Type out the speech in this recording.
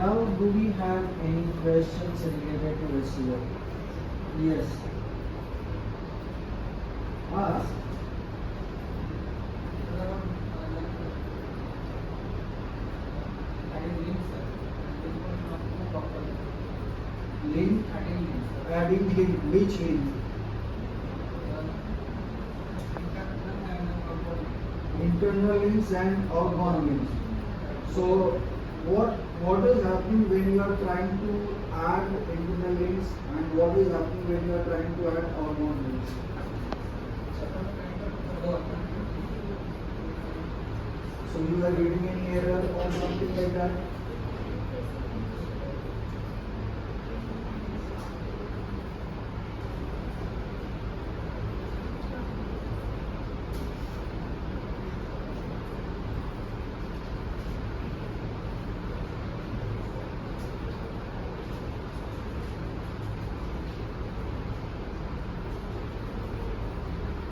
Now, do we have any questions related to SEO? Yes. Ask. Link. Adding link. Which link? Internal links and outbound links. So what is happening when you are trying to add internal links and what is happening when you are trying to add outbound links? So you are getting any error or something like that?